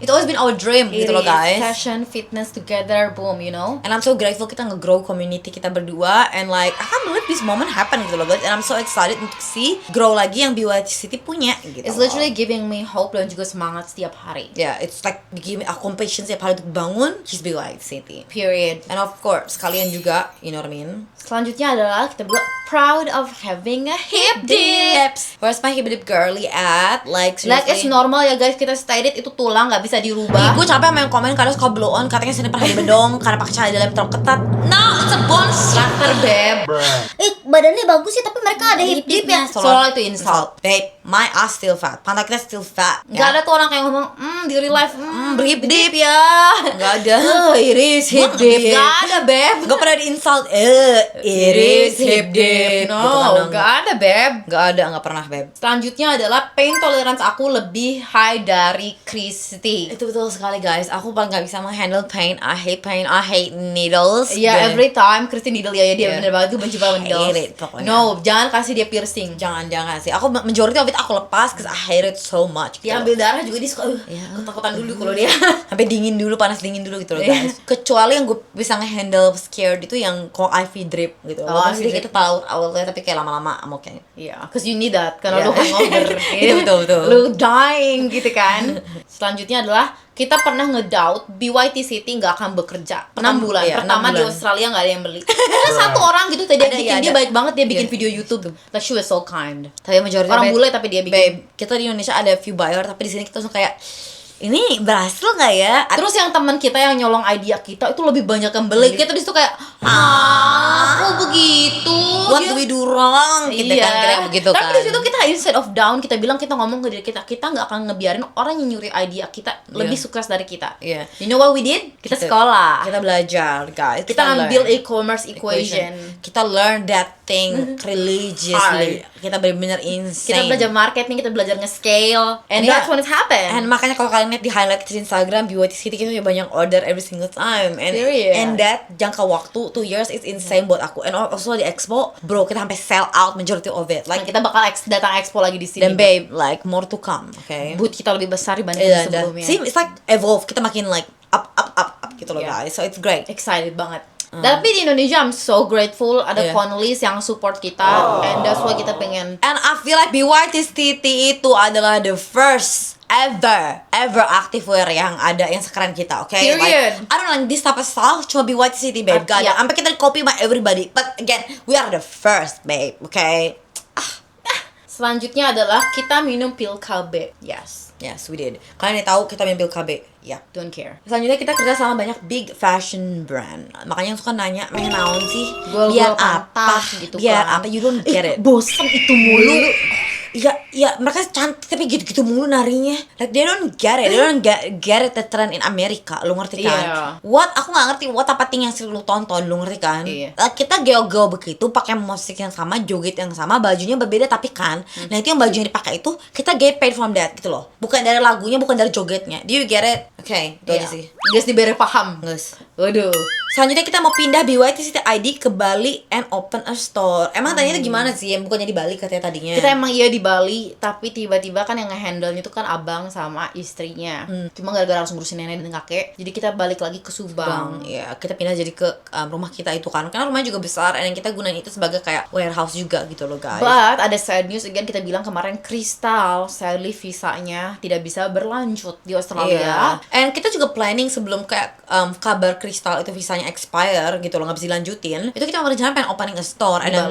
it's always been our dream gitu loh, guys. Fashion, fitness together, boom, you know. And I'm so grateful kita nge-grow community kita berdua. And like, I can't believe this moment happened gitu loh, guys. And I'm so excited untuk see grow lagi yang BYT City punya gitu. It's loh. literally giving me hope dan juga semangat setiap hari. Yeah, it's like giving aku passion setiap hari untuk bangun just BYT City. Period. And of course, kalian juga, you know what I mean? Selanjutnya adalah kita berdua proud of having a hip dip. Where's my hip dip girly at? Like, Like it's seriously. normal ya guys, kita stay it itu tulang nggak bisa dirubah. Gue capek sama yang komen kadang suka blow on katanya sini pernah bedong karena pakai celana dalam terlalu ketat. No, it's a bullshit. Later, Beb. Badannya bagus sih tapi mereka ada hip dip ya. Soalnya itu insult. Babe, my ass still fat. Pantat kita still fat. Nggak ada tuh orang kayak ngomong, di real life, berhip dip ya. Nggak ada. Iris hip Gua dip. nggak Nggak ada, Beb. Gak pernah di insult. Iris hip dip. No, Gitu kan, nggak ada, Beb. Nggak ada, nggak pernah, Beb. Selanjutnya adalah pain tolerance aku lebih high dari Christy. Itu betul sekali, guys. Aku paling gak bisa menghandle pain. I hate needles. Iya, Dan- every time Christy needle ya dia Yeah. bener banget tuh benci banget needles. Hate it, pokoknya. No, jangan kasih dia piercing. Jangan sih. Aku majority of it aku lepas cause I hate it so much. Dia ambil darah juga dia suka ketakutan dulu kalau dia. Sampai dingin dulu, panas dingin dulu gitu loh, Iya. guys. Kecuali yang gue bisa nge-handle scared itu yang kalau IV drip gitu. Oh, Walaupun IV sedikit tahu awalnya tapi kayak lama-lama I'm okay. Iya, cause you need that karena Iya. lu hangover. Itu betul. Lu dying gitu kan. Selanjutnya adalah kita pernah ngedoubt BYT City nggak akan bekerja 6 bulan. Iya, Pertama 6 di bulan. Australia nggak ada yang beli. Ada satu orang gitu tadi yang Ada, bikin iya, dia ada. baik banget, dia bikin Iya. video YouTube. Like she was so kind. Tapi majority Orang babe, bule tapi dia bikin. babe, kita di Indonesia ada few buyer tapi di sini kita langsung kayak ini berhasil nggak ya? Terus yang teman kita yang nyolong idea kita itu lebih banyak yang beli. Kita disitu kayak kok begitu? What Dia- do we do wrong? Gitu kan, kayak begitu kan. Tapi di situ kita instead of down, kita bilang, kita ngomong ke diri kita nggak akan ngebiarin orang yang nyuri idea kita lebih sukses dari kita. Iya. You know what we did? Kita sekolah. Kita belajar, guys. Kita ngambil learn. e-commerce equation. Kita learn that thing religiously. Kita benar-benar insane. Kita belajar marketing, kita belajar nge-scale. And Iya. that's when it happened. And makanya kalau kalian lihat di highlight di Instagram BYT City kita punya banyak order every single time. And Period. and that jangka waktu 2 years is insane buat aku. And also di Expo, bro, kita sampai sell out majority of it. Nah, Like kita bakal datang expo lagi di sini. dan babe, like more to come, okay? Booth kita lebih besar dibanding Yeah, sebelumnya. see, it's like evolve. Kita makin like up gitu loh, Yeah. guys. So it's great. Excited banget. Tapi di Indonesia I'm so grateful ada Yeah. Conlys yang support kita, and that's why kita pengen. And I feel like BYT City itu adalah the first ever activewear yang ada yang sekeren kita, okay? Period. Like, I don't like this type of style, cuma BYT City, babe. Gak ada. Yeah. Sampai kita di copy by everybody. But again, we are the first, babe, okay? Selanjutnya adalah kita minum pil KB. Yes, Yes, we did. Kalian yang tahu kita ambil KB, ya. don't care. Selanjutnya kita kerja sama banyak big fashion brand. Makanya yang suka nanya, "Meh naon sih? Gua Biar pantas apa? gitu Biar kan. apa? You don't get it." Bosan itu mulu. Ya mereka cantik tapi gitu-gitu mulu narinya. Like they don't get it. They don't get it the trend in Amerika. Lu ngerti kan? Iya. What? Aku gak ngerti what apa thing yang sering lu tonton. Lu ngerti kan? Iya. Kita geo-geo begitu, pakai musik yang sama, joget yang sama, bajunya berbeda tapi kan. Nah itu yang baju yang dipakai itu kita get paid from that gitu loh. Bukan dari lagunya, bukan dari jogetnya. Do you get it? Oke, itu aja sih. Guys diberi paham. Guys. Waduh. Selanjutnya kita mau pindah BYT City ID ke Bali and open a store. Emang tadinya itu gimana sih? Yang bukannya di Bali katanya tadinya. Kita emang iya di Bali, tapi tiba-tiba kan yang nge-handle-nya itu kan abang sama istrinya. Cuma gara-gara harus ngurusin nenek dan kakek, jadi kita balik lagi ke Subang. Ya, kita pindah jadi ke rumah kita itu kan. Karena rumahnya juga besar dan kita gunain itu sebagai kayak warehouse juga gitu loh, guys. But ada sad news again, kita bilang kemarin Crystal sadly visanya tidak bisa berlanjut di Australia. And kita juga planning sebelum kayak kabar Crystal itu visanya expire gitu loh, nggak bisa dilanjutin. Itu kita merencanakan pengen opening a store and then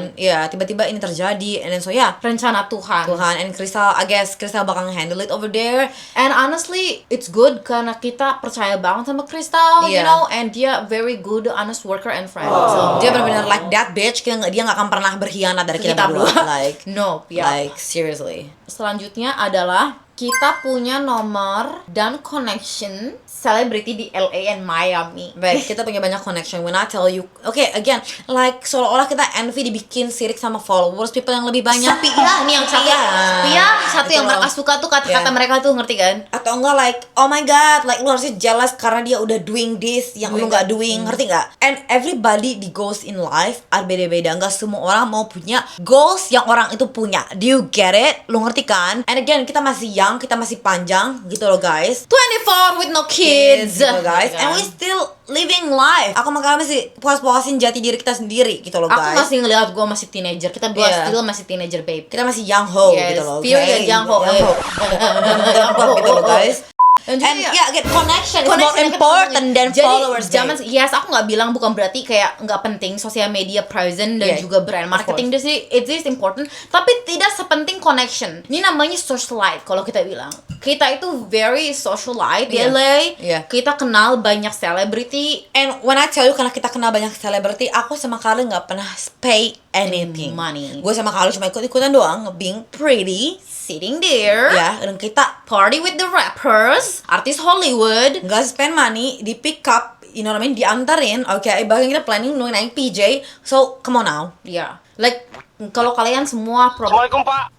tiba-tiba ini terjadi and then so Rencana Tuhan. and Crystal, I guess Crystal bakal handle it over there. And honestly, it's good karena kita percaya banget sama Crystal, you Yeah. know, and dia very good, honest worker and friend. So Dia benar-benar like that bitch. Dia nggak akan pernah berkhianat dari kita berdua. Like, nope, ya. like seriously. Selanjutnya adalah kita punya nomor dan connection selebriti di LA and Miami. Baik, kita punya banyak connection. When I tell you, okay, again, like seolah-olah kita envy dibikin sirik sama followers, people yang lebih banyak. Sepia, ini yang satu. Sepia, satu yang Gitu mereka loh. suka tuh kata-kata Yeah. mereka tuh, ngerti kan? Atau enggak like, oh my god, like lu harusnya jealous karena dia udah doing this yang lu nggak doing, ngerti nggak? And everybody di goals in life are beda-beda. Nggak semua orang mau punya goals yang orang itu punya. Do you get it? Lu ngerti kan? And again, kita masih young, kita masih panjang gitu loh, guys. 24 with no kids. Gitu, guys. Gitu kan? And we still living life. Aku makanya masih puas-puasin jati diri kita sendiri gitu loh, Aku guys. masih ngeliat gue masih teenager. Kita berdua Yeah. still masih teenager, babe. Kita masih young ho Yes, gitu loh. period, okay? young ho, Young ho gitu loh, guys. Dan And juga yeah, get connection is more connection yang kita important ngomongin. than Jadi, followers. zaman yes, aku nggak bilang bukan berarti kayak nggak penting sosial media present dan Yeah, juga brand marketing of itu sih it is important, tapi tidak sepenting connection. Ini namanya socialite kalau kita bilang. Kita itu very socialite di Yeah. LA. Yeah. Kita kenal banyak selebriti. And when I tell you, karena kita kenal banyak selebriti, aku sama Kali nggak pernah pay anything. Money. Gue sama Kali cuma ikut-ikutan doang, being pretty. Sitting there, Ya, dan kita party with the rappers, artis Hollywood. nggak spend money di pick up, you know what I mean, diantarin. Oke, bahkan kita planning naik PJ. So, come on now. Ya, like kalau kalian semua Assalamualaikum Pak.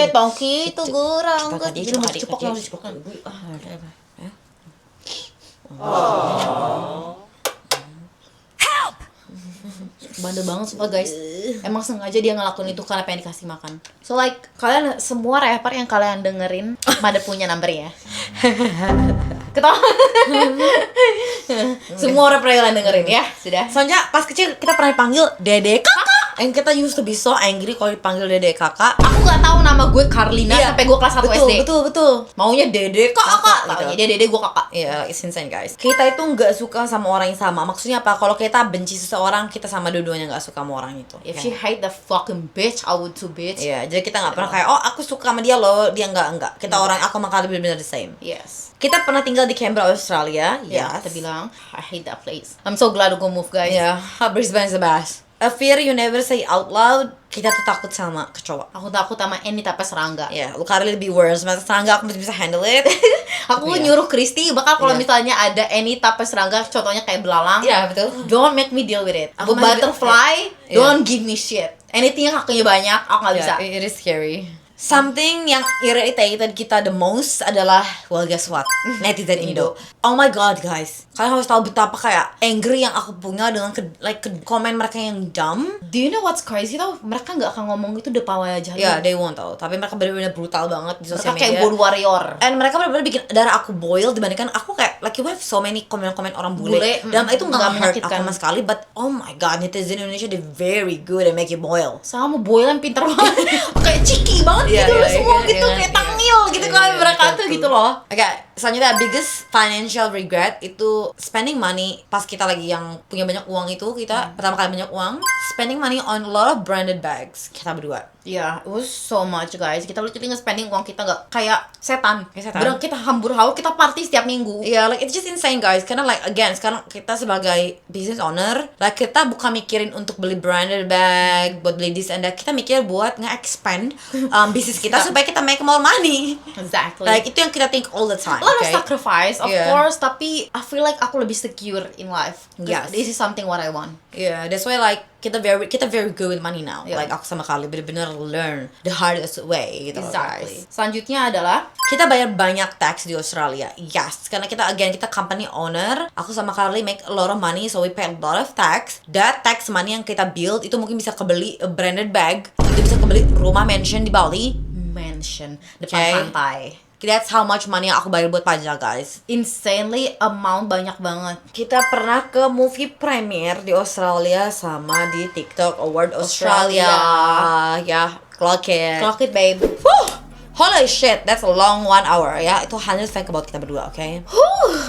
tongki itu gerang Cepat aja, Jadi cepat mau aja, dicepok, cepat mau aja. dicepok. Bandel banget sumpah, guys. Emang sengaja dia ngelakuin itu karena pengen dikasih makan. So like kalian semua rapper yang kalian dengerin pada punya number ya. Ketawa. Semua rapper yang kalian dengerin ya, sudah. Soalnya pas kecil kita pernah dipanggil Dede Kakak. And kita used to be so angry kalau dipanggil Dede Kakak. Aku nggak tahu nama gue Carlina sampai gue kelas 1 betul, SD. Betul. Maunya Dede Kakak. Gitu. Taunya dia Dede, gue Kakak. Iya, it's insane, guys. Kita itu nggak suka sama orang yang sama. Maksudnya apa? Kalau kita benci seseorang, kita sama dua-duanya nggak suka sama orang itu. If she hate the fucking bitch, I would too, bitch. Iya, jadi kita nggak pernah kayak, oh aku suka sama dia loh, dia nggak. Kita orang, aku sama Kali benar-benar the same. Yes. Kita pernah tinggal di Canberra, Australia. Ya, Yes. kita bilang, I hate that place. I'm so glad gue move, guys. Iya, Brisbane is the best. A fear you never say out loud. Kita tuh takut sama kecoa. Aku takut sama Annie tapi serangga. Ya, lu Kali lebih worse. Masa serangga aku masih bisa handle it. Aku Iya. nyuruh Kristi, bakal kalau Iya. misalnya ada Annie tapi serangga, contohnya kayak belalang. Iya, betul. Don't make me deal with it. Aku Aku masih- butterfly, iya. don't give me shit. Anything yang kakinya banyak, aku nggak bisa. Yeah, it is scary. Something yang irritated kita the most adalah, well guess what? Netizen Indo. Oh my god, guys. Kalian harus tahu betapa kayak angry yang aku punya dengan komen mereka yang dumb. Do you know what's crazy tau? Mereka nggak akan ngomong itu depan wajah lu. Ya, they won't tau. Tapi mereka benar-benar brutal banget di Mereka sosial kayak media. bull warrior. And mereka benar-benar bikin darah aku boil dibandingkan aku kayak like you have so many komen-komen orang bule. Dan itu nggak hurt aku menyakitkan. sama sekali. But oh my god, netizen Indonesia they very good at make you boil. Sama boilan pinter banget. Kayak ciki banget Iya, gitu iya, loh semua iya, gitu, iya, kayak iya. tangil gitu Iya, kan iya, mereka betul, tuh betul. gitu loh. Oke, Selanjutnya, biggest financial regret itu spending money pas kita lagi yang punya banyak uang itu, kita pertama kali banyak uang, spending money on a lot of branded bags, kita berdua. Yeah, it was so much guys. Kita literally nge-spending uang kita nggak kayak setan. Kayak setan. Bener, kita hambur haur, kita party setiap minggu. Yeah, like it's just insane guys. Karena like again, sekarang kita sebagai business owner, like kita bukan mikirin untuk beli branded bag, buat beli this and that. Kita mikir buat nge-expand bisnis kita supaya kita make more money. Exactly. Like itu yang kita think all the time. A lot of Okay? sacrifice, of Yeah. course, tapi I feel like aku lebih secure in life. 'Cause Yes. This is something what I want. Yeah, that's why like kita very good with money now. Yeah. Like aku sama kali bener-bener learn the hardest way gitu loh, Exactly. guys. Selanjutnya adalah Kita bayar banyak tax di Australia. Yes, karena kita kita company owner. Aku sama Carly make a lot of money, so we pay a lot of tax. That tax money yang kita build itu mungkin bisa kebeli a branded bag, itu bisa kebeli rumah mansion di Bali. mansion depan Okay. pantai. That's how much money yang aku bayar buat pajak, guys. Insanely amount banyak banget. Kita pernah ke movie premiere di Australia sama di TikTok Award Australia. Ya, clock it. Clock it, babe. Holy shit, that's a long 1 hour ya. Itu hanya think about kita berdua, okay?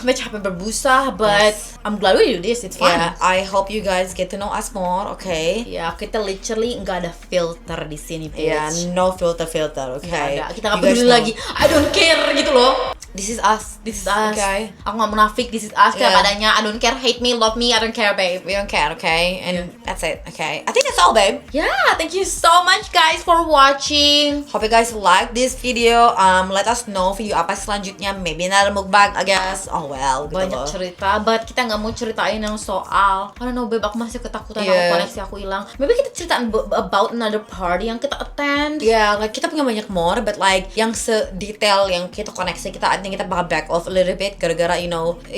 Capek berbusa, but I'm glad we do this. It's fun. Yeah, I hope you guys get to know us more, okay? Ya, kita literally nggak ada filter di sini, bitch. Yeah, no filter, Nggak okay? ada. Kita nggak You guys peduli know. lagi. I don't care gitu loh. This is us. This is us. Okay. Aku nggak munafik. This is us. Kayak Yeah. padanya. I don't care. Hate me, love me. I don't care, babe. We don't care, okay? And that's it, okay? I think that's all, babe. Yeah, thank you so much guys for watching. Hope you guys like this video. Let us know video apa selanjutnya. Maybe another mukbang, I guess. Oh well, gitu Banyak loh. cerita, but kita nggak mau ceritain yang soal I don't know, babe, aku masih ketakutan Yeah. aku koneksi aku hilang. Maybe kita ceritain about another party yang kita attend. Yeah, like kita punya banyak more, but like yang sedetail yang kita koneksi kita, I think kita bakal back off a little bit gara-gara it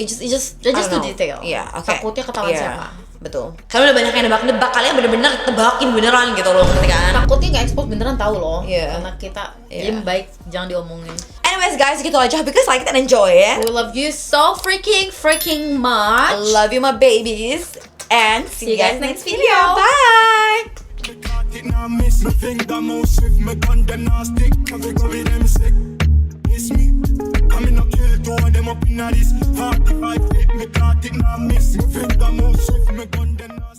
just They're I just don't too know. detail. Yeah, okay. Takutnya ketahuan Yeah, siapa. Betul. Karena udah banyak yang nebak-nebak, kalian bener-bener tebakin beneran gitu loh, ngerti kan? Takutnya nggak expose beneran tahu loh. Yeah. Karena kita Yeah. jadi baik jangan diomongin. Anyways guys, gitu aja. Hope you guys like it and enjoy it. We love you so freaking much. I love you my babies. And see you guys next video. Bye! It now miss me, think I'm all swift, me gun them now stick, cause we them sick. It's me, I'm in a kill, two of them up in a this 45 feet, me caught it now miss me, think I'm